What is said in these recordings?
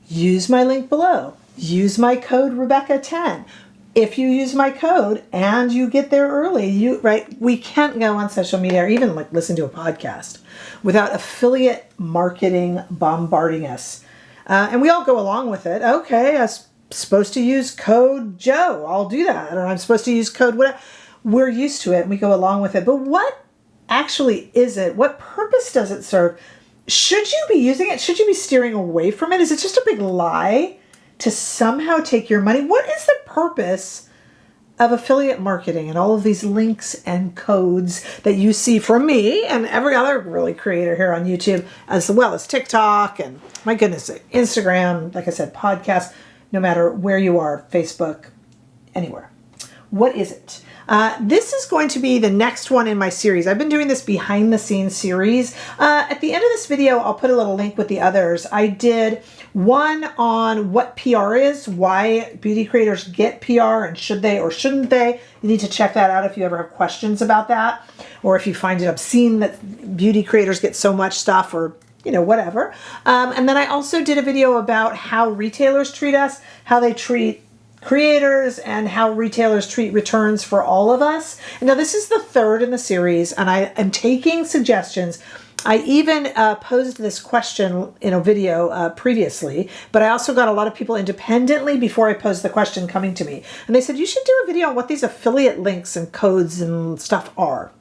use my link below. Use my code Rebecca10. If you use my code and you get there early, we can't go on social media or even like listen to a podcast without affiliate marketing bombarding us. And we all go along with it. Okay, I'm supposed to use code Joe. I'll do that. Or I'm supposed to use code whatever. We're used to it and we go along with it. But what actually is it? What purpose does it serve? Should you be using it? Should you be steering away from it? Is it just a big lie to somehow take your money? What is the purpose of affiliate marketing and all of these links and codes that you see from me and every other really creator here on YouTube, as well as TikTok and, my goodness, Instagram, like I said, podcast, no matter where you are, Facebook, anywhere. What is it? This is going to be the next one in my series. I've been doing this behind the scenes series. At the end of this video, I'll put a little link with the others. I did one on what PR is, why beauty creators get PR, and should they or shouldn't they. You need to check that out if you ever have questions about that, or if you find it obscene that beauty creators get so much stuff, or whatever. And then I also did a video about how retailers treat us, how they treat creators, and how retailers treat returns for all of us. Now, this is the third in the series, and I am taking suggestions. I even posed this question in a video previously, but I also got a lot of people independently before I posed the question coming to me. And they said, you should do a video on what these affiliate links and codes and stuff are.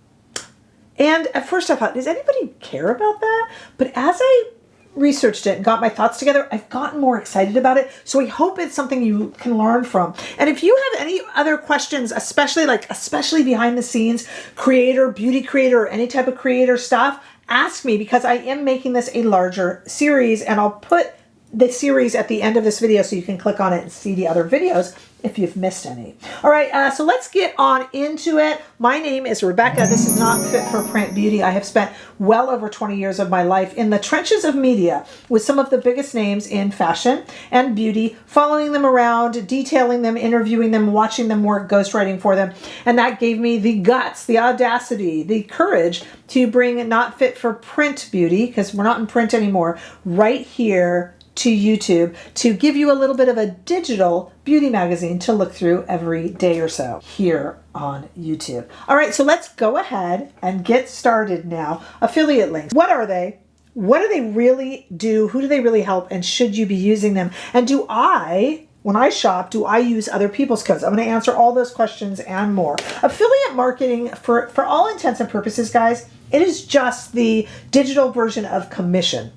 And at first I thought, does anybody care about that? But as I researched it and got my thoughts together, I've gotten more excited about it. So I hope it's something you can learn from. And if you have any other questions, especially behind the scenes, creator, beauty creator, or any type of creator stuff, ask me, because I am making this a larger series, and I'll put the series at the end of this video so you can click on it and see the other videos if you've missed any. All right, so let's get on into it. My name is Rebecca. This is Not Fit for Print Beauty. I have spent well over 20 years of my life in the trenches of media with some of the biggest names in fashion and beauty, following them around, detailing them, interviewing them, watching them work, ghostwriting for them. And that gave me the guts, the audacity, the courage to bring Not Fit for Print Beauty, because we're not in print anymore, right here to YouTube, to give you a little bit of a digital beauty magazine to look through every day or so here on YouTube. All right, so let's go ahead and get started now. Affiliate links. What are they? What do they really do? Who do they really help? And should you be using them? And when I shop, do I use other people's codes? I'm going to answer all those questions and more. Affiliate marketing, for all intents and purposes, guys, it is just the digital version of commission.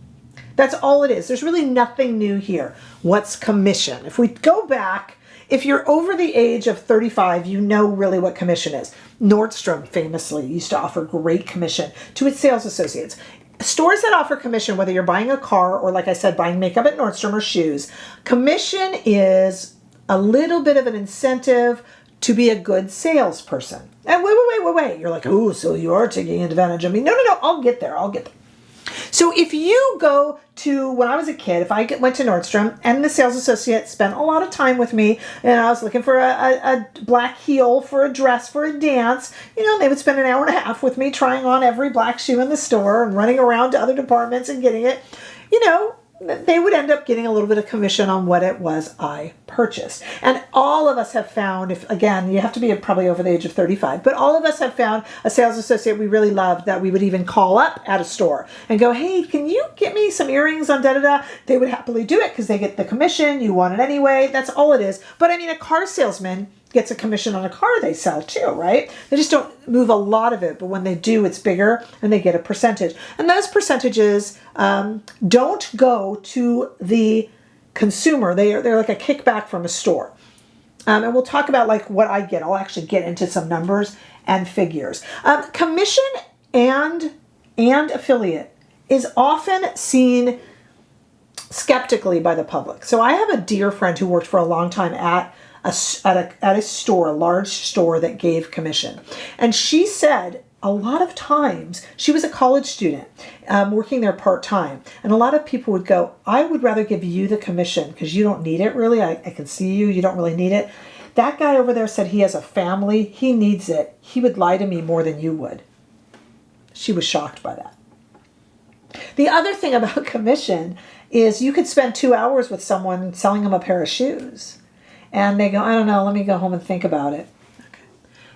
That's all it is. There's really nothing new here. What's commission? If we go back, if you're over the age of 35, you know really what commission is. Nordstrom famously used to offer great commission to its sales associates. Stores that offer commission, whether you're buying a car or, like I said, buying makeup at Nordstrom or shoes, commission is a little bit of an incentive to be a good salesperson. And wait. You're like, oh, so you are taking advantage of me. No. I'll get there. So if you go to, when I was a kid, if I went to Nordstrom and the sales associate spent a lot of time with me and I was looking for a black heel for a dress for a dance, they would spend an hour and a half with me trying on every black shoe in the store and running around to other departments and getting it, they would end up getting a little bit of commission on what it was I purchased. And all of us have found, again, you have to be probably over the age of 35, but all of us have found a sales associate we really loved that we would even call up at a store and go, hey, can you get me some earrings on da-da-da? They would happily do it because they get the commission. You want it anyway. That's all it is. But I mean, a car salesman gets a commission on a car they sell too, right? They just don't move a lot of it, but when they do, it's bigger and they get a percentage. And those percentages don't go to the consumer. They're like a kickback from a store. And we'll talk about like what I get. I'll actually get into some numbers and figures. Commission and affiliate is often seen skeptically by the public. So I have a dear friend who worked for a long time at a store, a large store that gave commission. And she said a lot of times, she was a college student working there part-time. And a lot of people would go, I would rather give you the commission because you don't need it really. I can see you don't really need it. That guy over there said he has a family. He needs it. He would lie to me more than you would. She was shocked by that. The other thing about commission is you could spend 2 hours with someone selling them a pair of shoes. And they go, I don't know, let me go home and think about it. Okay.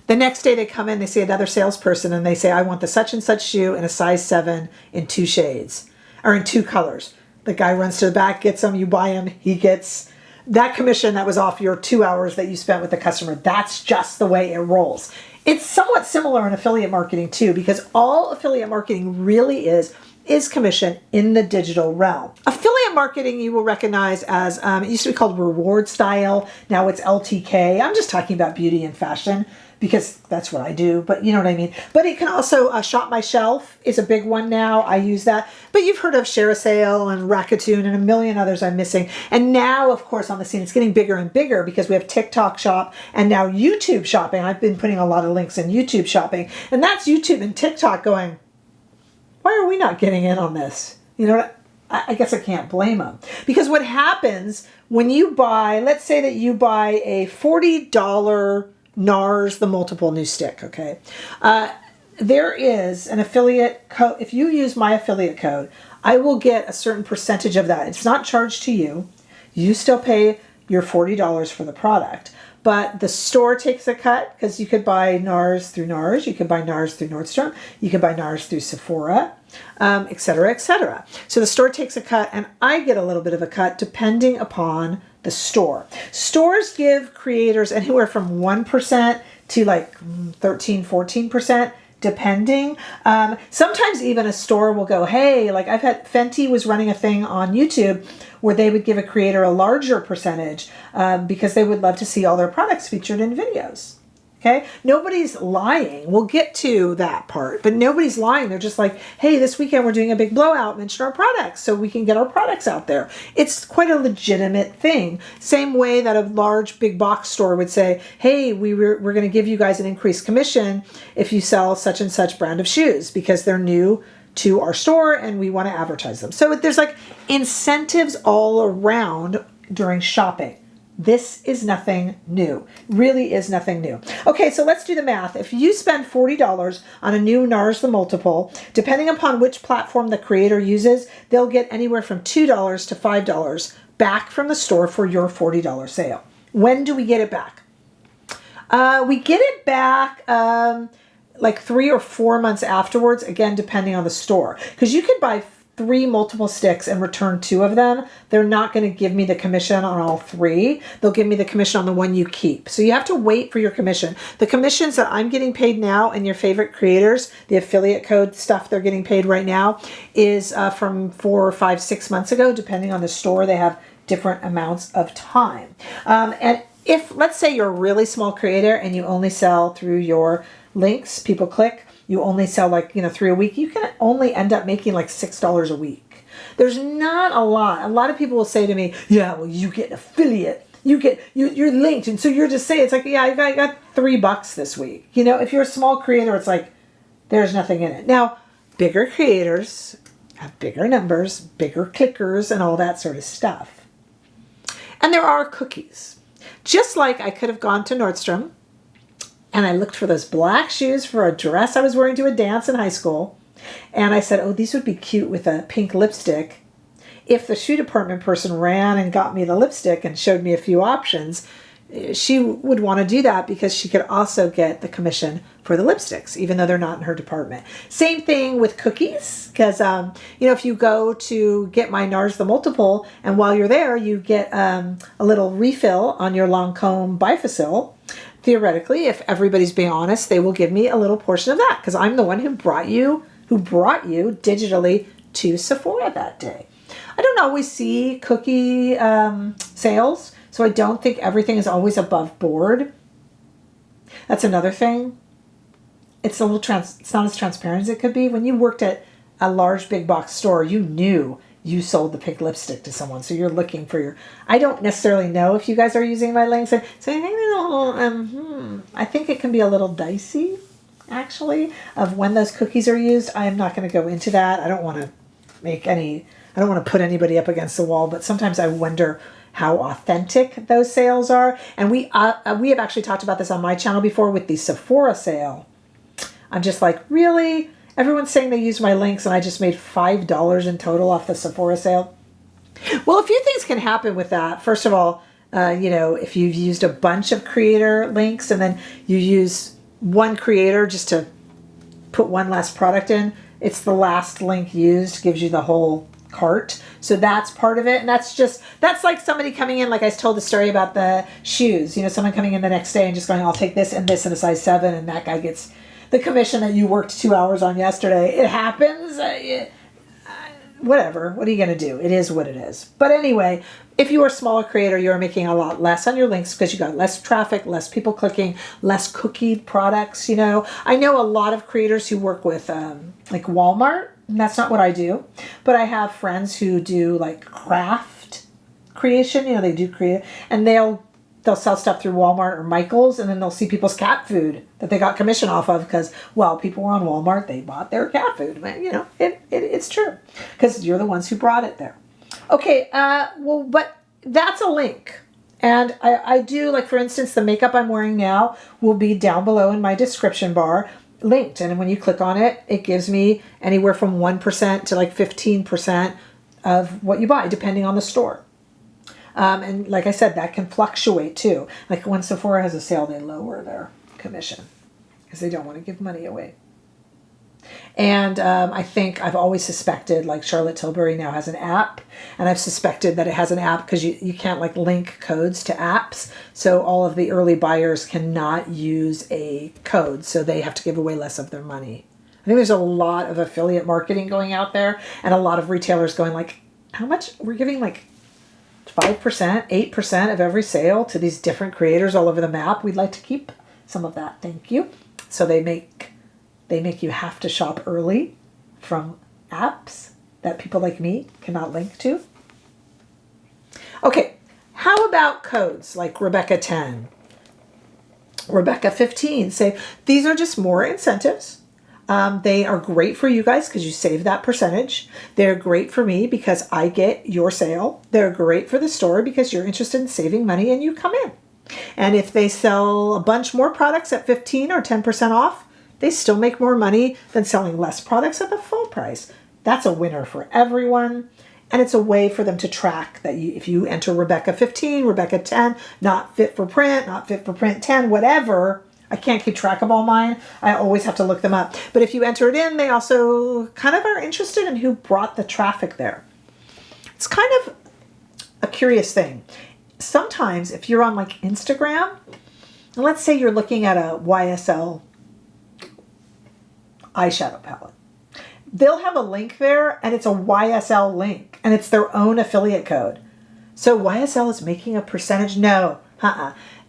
The next day they come in, they see another salesperson, and they say, I want the such and such shoe in a size 7 in 2 shades, or in 2 colors. The guy runs to the back, gets them, you buy them, he gets that commission that was off your 2 hours that you spent with the customer. That's just the way it rolls. It's somewhat similar in affiliate marketing too, because all affiliate marketing really is commission in the digital realm. Affiliate marketing you will recognize as, it used to be called reward style. Now it's LTK. I'm just talking about beauty and fashion because that's what I do, but you know what I mean. But it can also, Shop My Shelf is a big one now. I use that. But you've heard of Share a Sale and Rakuten and a million others I'm missing. And now, of course, on the scene, it's getting bigger and bigger because we have TikTok Shop and now YouTube Shopping. I've been putting a lot of links in YouTube Shopping. And that's YouTube and TikTok going, why are we not getting in on this? You know, I guess I can't blame them. Because what happens when you buy, let's say that you buy a $40 NARS, the multiple new stick, okay? There is an affiliate code. If you use my affiliate code, I will get a certain percentage of that. It's not charged to you. You still pay your $40 for the product. But the store takes a cut because you could buy NARS through NARS, you could buy NARS through Nordstrom, you could buy NARS through Sephora, et cetera, et cetera. So the store takes a cut and I get a little bit of a cut depending upon the store. Stores give creators anywhere from 1% to like 13, 14%. Depending. Sometimes even a store will go, hey, like I've had, Fenty was running a thing on YouTube where they would give a creator a larger percentage because they would love to see all their products featured in videos. Okay. Nobody's lying. We'll get to that part, but nobody's lying. They're just like, hey, this weekend we're doing a big blowout, mention our products so we can get our products out there. It's quite a legitimate thing. Same way that a large big box store would say, hey, we're going to give you guys an increased commission if you sell such and such brand of shoes because they're new to our store and we want to advertise them. So there's like incentives all around during shopping. This is nothing new. Really is nothing new. Okay, so let's do the math. If you spend $40 on a new NARS the multiple, depending upon which platform the creator uses, they'll get anywhere from $2 to $5 back from the store for your $40 sale. When do we get it back? We get it back like 3 or 4 months afterwards, again, depending on the store. Because you could buy 3 multiple sticks and return 2 of them. They're not going to give me the commission on all 3. They'll give me the commission on the one you keep. So you have to wait for your commission. The commissions that I'm getting paid now and your favorite creators, the affiliate code stuff they're getting paid right now is from 4 or 5, 6 months ago, depending on the store. They have different amounts of time. And if, let's say you're a really small creator and you only sell through your links, people click, you only sell like, 3 a week, you can only end up making like $6 a week. There's not a lot. A lot of people will say to me, yeah, well, you get affiliate. You're linked. And so you're just saying, it's like, yeah, I got $3 this week. If you're a small creator, it's like, there's nothing in it. Now, bigger creators have bigger numbers, bigger clickers, and all that sort of stuff. And there are cookies. Just like I could have gone to Nordstrom, and I looked for those black shoes for a dress I was wearing to a dance in high school. And I said, oh, these would be cute with a pink lipstick. If the shoe department person ran and got me the lipstick and showed me a few options, she would want to do that because she could also get the commission for the lipsticks, even though they're not in her department. Same thing with cookies, because, if you go to get my NARS the multiple, and while you're there, you get a little refill on your Lancome Bifacil. Theoretically, if everybody's being honest, they will give me a little portion of that because I'm the one who brought you digitally to Sephora that day. I don't always see cookie sales, so I don't think everything is always above board. That's another thing. It's a little it's not as transparent as it could be. When you worked at a large big box store, you knew you sold the pink lipstick to someone, so you're looking for your. I don't necessarily know if you guys are using my links, so I think it can be a little dicey, actually, of when those cookies are used. I am not going to go into that. I don't want to I don't want to put anybody up against the wall, but sometimes I wonder how authentic those sales are. And we have actually talked about this on my channel before with the Sephora sale. I'm just like, really? Everyone's saying they used my links and I just made $5 in total off the Sephora sale. Well, a few things can happen with that. First of all, if you've used a bunch of creator links and then you use one creator just to put one last product in, it's the last link used gives you the whole cart. So that's part of it. And that's like somebody coming in, like I told the story about the shoes, someone coming in the next day and just going, I'll take this and this in a size 7, and that guy gets the commission that you worked 2 hours on yesterday. It happens. Whatever. What are you going to do? It is what it is. But anyway, if you are a smaller creator, you're making a lot less on your links because you got less traffic, less people clicking, less cookied products. I know a lot of creators who work with like Walmart. And that's not what I do. But I have friends who do like craft creation. They do create, and they'll sell stuff through Walmart or Michael's, and then they'll see people's cat food that they got commission off of because, well, people were on Walmart, they bought their cat food. It's true because you're the ones who brought it there. Okay, but that's a link. And I do, like, for instance, the makeup I'm wearing now will be down below in my description bar linked. And when you click on it, it gives me anywhere from 1% to like 15% of what you buy, depending on the store. And like I said, that can fluctuate too. Like when Sephora has a sale, they lower their commission because they don't want to give money away. And I think I've always suspected, like Charlotte Tilbury now has an app, and I've suspected that it has an app because you can't like link codes to apps. So all of the early buyers cannot use a code, so they have to give away less of their money. I think there's a lot of affiliate marketing going out there and a lot of retailers going like, how much? We're giving like 5%, 8% of every sale to these different creators all over the map. We'd like to keep some of that. Thank you. So they make you have to shop early from apps that people like me cannot link to. Okay, how about codes like Rebecca 10, Rebecca 15? Say these are just more incentives. They are great for you guys because you save that percentage. They're great for me because I get your sale. They're great for the store because you're interested in saving money and you come in. And if they sell a bunch more products at 15 or 10% off, they still make more money than selling less products at the full price. That's a winner for everyone. And it's a way for them to track that if you enter Rebecca 15, Rebecca 10, not fit for print, not fit for print 10, whatever. I can't keep track of all mine. I always have to look them up. But if you enter it in, they also kind of are interested in who brought the traffic there. It's kind of a curious thing. Sometimes if you're on like Instagram, and let's say you're looking at a YSL eyeshadow palette, they'll have a link there and it's a YSL link and it's their own affiliate code. So YSL is making a percentage? No,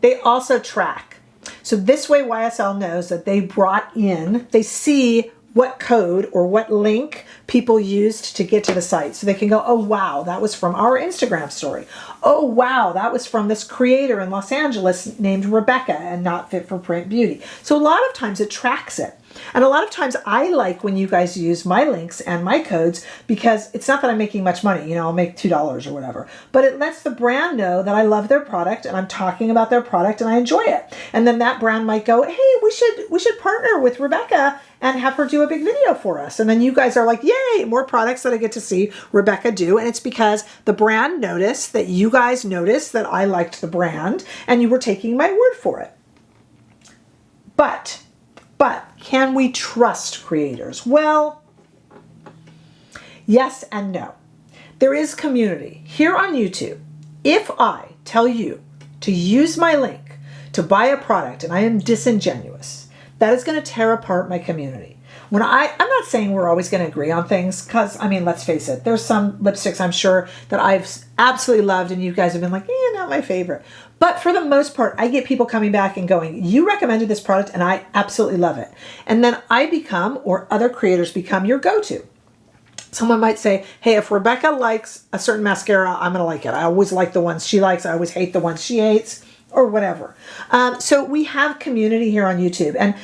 They also track. So this way YSL knows that they brought in, they see what code or what link people used to get to the site. So they can go, oh, wow, that was from our Instagram story. Oh, wow, that was from this creator in Los Angeles named Rebecca and not Fit for Print Beauty. So a lot of times it tracks it. And a lot of times I like when you guys use my links and my codes because it's not that I'm making much money. I'll make $2 or whatever. But it lets the brand know that I love their product and I'm talking about their product and I enjoy it. And then that brand might go, hey, we should partner with Rebecca and have her do a big video for us. And then you guys are like, yay, more products that I get to see Rebecca do. And it's because the brand noticed that you guys noticed that I liked the brand and you were taking my word for it. But can we trust creators? Well, yes and no. There is community. Here on YouTube, if I tell you to use my link to buy a product and I am disingenuous, that is going to tear apart my community. I'm not saying we're always going to agree on things because, let's face it, there's some lipsticks I'm sure that I've absolutely loved and you guys have been like, not my favorite. But for the most part, I get people coming back and going, you recommended this product and I absolutely love it. And then I become, or other creators become, your go-to. Someone might say, hey, if Rebecca likes a certain mascara, I'm going to like it. I always like the ones she likes. I always hate the ones she hates. Or whatever. So we have community here on YouTube. And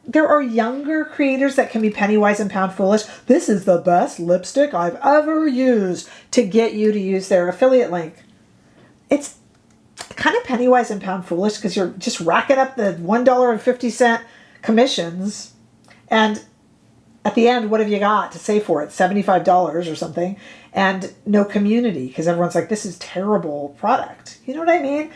there are younger creators that can be Pennywise and Pound foolish. This is the best lipstick I've ever used to get you to use their affiliate link. It's kind of Pennywise and Pound foolish because you're just racking up the $1.50 commissions. And at the end, what have you got to say for it? $75 or something, and no community because everyone's like, this is terrible product. You know what I mean?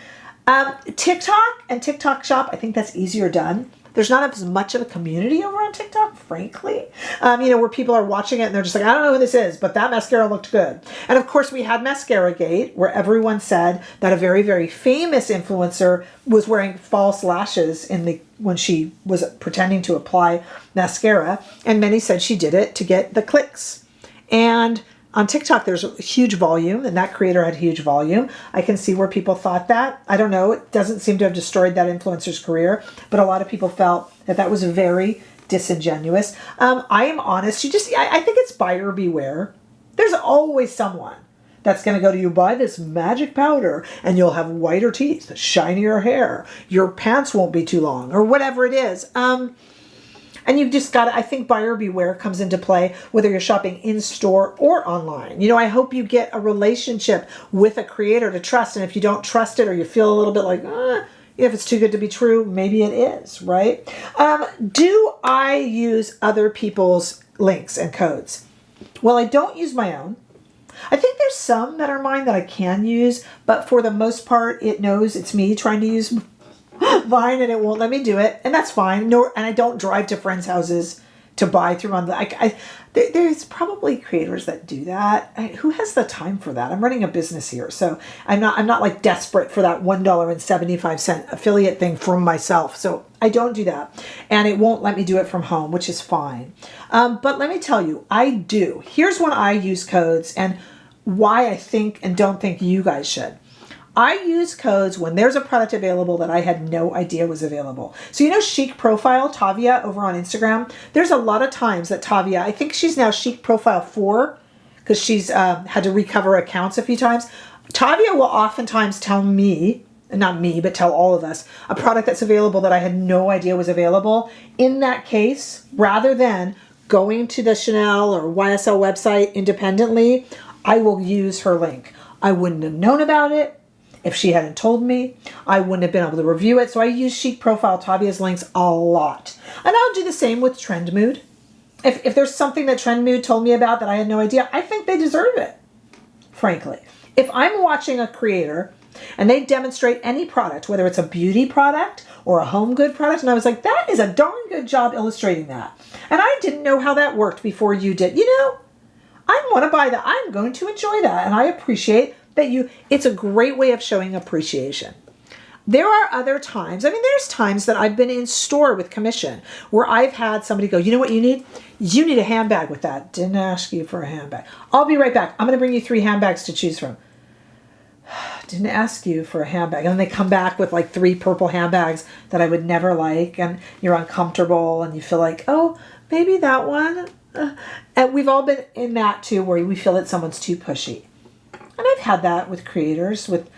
TikTok and TikTok Shop, I think that's easier done. There's not as much of a community over on TikTok, frankly. Where people are watching it and they're just like, I don't know who this is, but that mascara looked good. And of course, we had Mascara Gate, where everyone said that a very, very famous influencer was wearing false lashes when she was pretending to apply mascara. And many said she did it to get the clicks. And on TikTok, there's a huge volume, and that creator had huge volume. I can see where people thought that. I don't know. It doesn't seem to have destroyed that influencer's career, but a lot of people felt that that was very disingenuous. I am honest. I think it's buyer beware. There's always someone that's going to go to you, buy this magic powder, and you'll have whiter teeth, shinier hair, your pants won't be too long, or whatever it is. And you've just got to, I think buyer beware comes into play whether you're shopping in store or online. I hope you get a relationship with a creator to trust. And if you don't trust it or you feel a little bit like, if it's too good to be true, maybe it is, right? Do I use other people's links and codes? Well, I don't use my own. I think there's some that are mine that I can use, but for the most part, it knows it's me trying to use mine and it won't let me do it, and that's fine. And I don't drive to friends' houses to buy through on there's probably creators that do that. Who has the time for that? I'm running a business here, so I'm not like desperate for that $1.75 affiliate thing from myself. So I don't do that, and it won't let me do it from home, which is fine. But let me tell you, I do. Here's when I use codes and why I think and don't think you guys should. I use codes when there's a product available that I had no idea was available. So Chic Profile, Tavia, over on Instagram? There's a lot of times that Tavia, I think she's now Chic Profile 4, because she's had to recover accounts a few times. Tavia will oftentimes tell me, not me, but tell all of us, a product that's available that I had no idea was available. In that case, rather than going to the Chanel or YSL website independently, I will use her link. I wouldn't have known about it if she hadn't told me. I wouldn't have been able to review it. So I use Chic Profile Tavia's links a lot. And I'll do the same with Trend Mood. If there's something that Trend Mood told me about that I had no idea, I think they deserve it, frankly. If I'm watching a creator and they demonstrate any product, whether it's a beauty product or a home good product, and I was like, that is a darn good job illustrating that. And I didn't know how that worked before you did. I want to buy that. I'm going to enjoy that. And I appreciate that it's a great way of showing appreciation. There are other times, there's times that I've been in store with commission where I've had somebody go, you know what you need? You need a handbag with that. Didn't ask you for a handbag. I'll be right back. I'm going to bring you 3 handbags to choose from. Didn't ask you for a handbag. And then they come back with like 3 purple handbags that I would never like, and you're uncomfortable and you feel like, oh, maybe that one. And we've all been in that too, where we feel that someone's too pushy. And I've had that with creators, with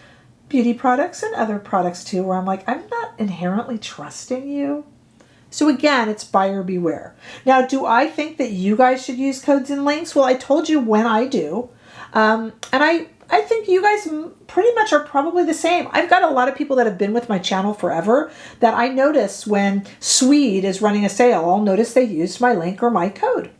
beauty products and other products too, where I'm like, I'm not inherently trusting you. So again, it's buyer beware. Now, do I think that you guys should use codes and links? Well, I told you when I do. And I think you guys pretty much are probably the same. I've got a lot of people that have been with my channel forever that I notice when Sweed is running a sale, I'll notice they used my link or my code.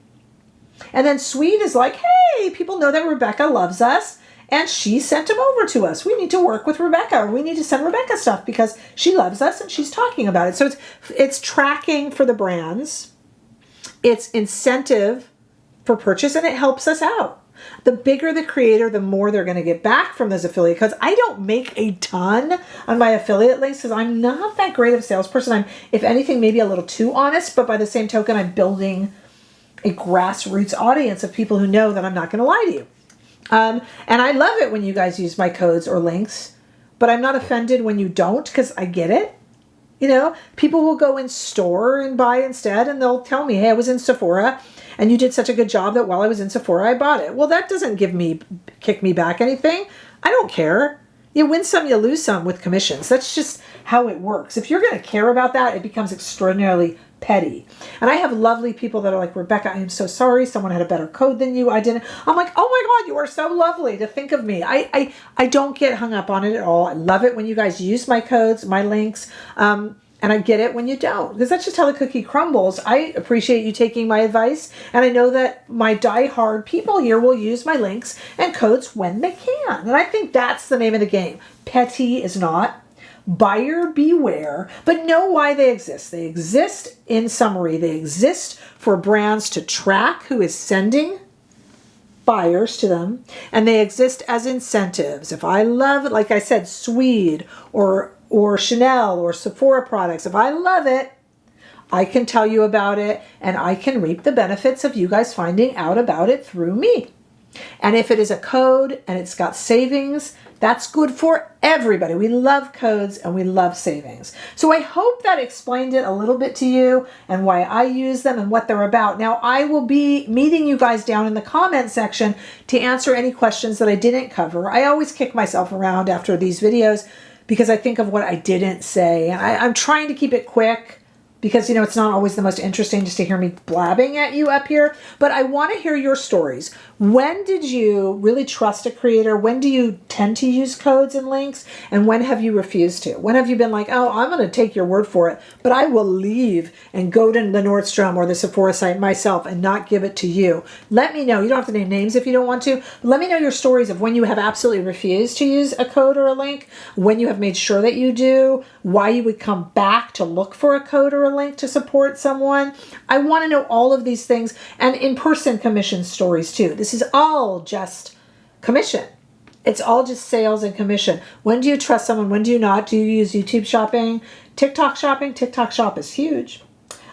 And then Sweed is like, hey, people know that Rebecca loves us. And she sent them over to us. We need to work with Rebecca, or we need to send Rebecca stuff because she loves us and she's talking about it. So it's tracking for the brands. It's incentive for purchase, and it helps us out. The bigger the creator, the more they're going to get back from those affiliate codes. I don't make a ton on my affiliate links because I'm not that great of a salesperson. I'm, if anything, maybe a little too honest, but by the same token, I'm building a grassroots audience of people who know that I'm not going to lie to you. And I love it when you guys use my codes or links, but I'm not offended when you don't because I get it. People will go in store and buy instead, and they'll tell me, hey, I was in Sephora and you did such a good job that while I was in Sephora, I bought it. Well, that doesn't kick me back anything. I don't care. You win some, you lose some with commissions. That's just how it works. If you're going to care about that, it becomes extraordinarily petty. And I have lovely people that are like, Rebecca, I am so sorry. Someone had a better code than you. I didn't. I'm like, oh my God, you are so lovely to think of me. I don't get hung up on it at all. I love it when you guys use my codes, my links. And I get it when you don't, because that's just how the cookie crumbles. I appreciate you taking my advice, and I know that my die-hard people here will use my links and codes when they can. And I think that's the name of the game. Petty is not. Buyer beware, but know why they exist. They exist, in summary, they exist for brands to track who is sending buyers to them, and they exist as incentives. If I love, like I said, Sweed or Chanel or Sephora products, if I love it, I can tell you about it, and I can reap the benefits of you guys finding out about it through me. And if it is a code and it's got savings, that's good for everybody. We love codes and we love savings. So I hope that explained it a little bit to you and why I use them and what they're about. Now, I will be meeting you guys down in the comment section to answer any questions that I didn't cover. I always kick myself around after these videos because I think of what I didn't say. And I'm trying to keep it quick, because, you know, it's not always the most interesting just to hear me blabbing at you up here, but I want to hear your stories. When did you really trust a creator? When do you tend to use codes and links? And when have you refused to? When have you been like, oh, I'm going to take your word for it, but I will leave and go to the Nordstrom or the Sephora site myself and not give it to you? Let me know. You don't have to name names if you don't want to. Let me know your stories of when you have absolutely refused to use a code or a link, when you have made sure that you do, why you would come back to look for a code or a link to support someone. I want to know all of these things, and in-person commission stories too. This is all just commission. It's all just sales and commission. When do you trust someone? When do you not? Do you use YouTube shopping? TikTok shopping? TikTok shop is huge.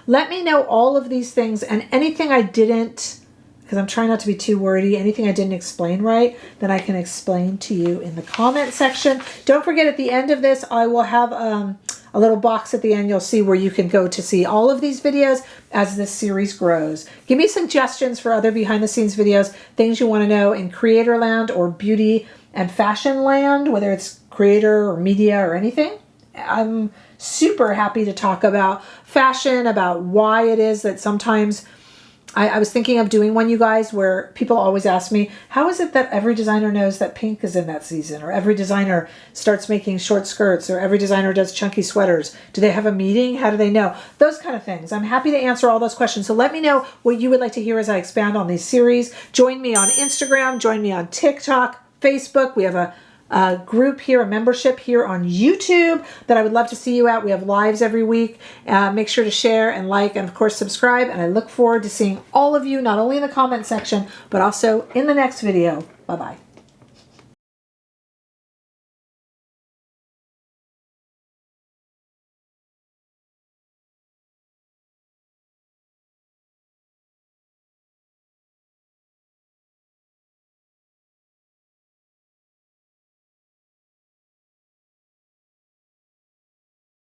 Let me know all of these things, and anything I didn't, because I'm trying not to be too wordy, anything I didn't explain right, then I can explain to you in the comment section. Don't forget, at the end of this, I will have a little box at the end. You'll see where you can go to see all of these videos as this series grows. Give me suggestions for other behind the scenes videos, things you want to know in creator land or beauty and fashion land, whether it's creator or media or anything. I'm super happy to talk about fashion, about why it is that sometimes I was thinking of doing one, you guys, where people always ask me, how is it that every designer knows that pink is in that season? Or every designer starts making short skirts? Or every designer does chunky sweaters? Do they have a meeting? How do they know? Those kind of things. I'm happy to answer all those questions. So let me know what you would like to hear as I expand on these series. Join me on Instagram. Join me on TikTok, Facebook. We have a group here, a membership here on YouTube that I would love to see you at. We have lives every week. Make sure to share and like, and of course subscribe, and I look forward to seeing all of you not only in the comment section but also in the next video. Bye bye.